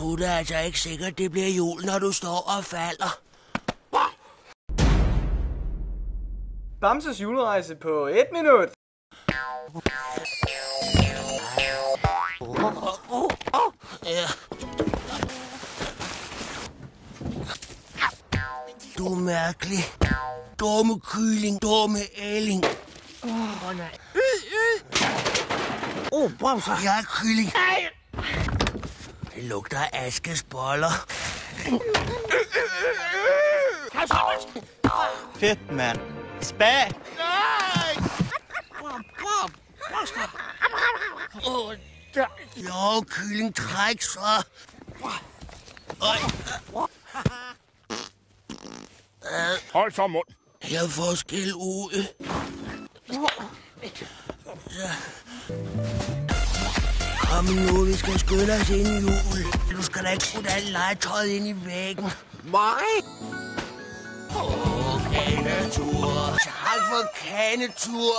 Nu er det altså ikke sikkert, det bliver jul, når du står og falder. Bamses julerejse på 1 minut. Ja. Du er mærkelig. Dumme kylling, dumme ælling. Nej. Bamse. Jeg er kylling. Det lugter af askesboller. Fedt, mand. Spag! Jo, kylling, træk så. Hold så mund. Jeg får skæld ud. Kom nu, vi skal skynde os ind i jul. Du skal da ikke putte alt legetøjet ind i væggen. Mig? Kanetur. Tak for kanetur.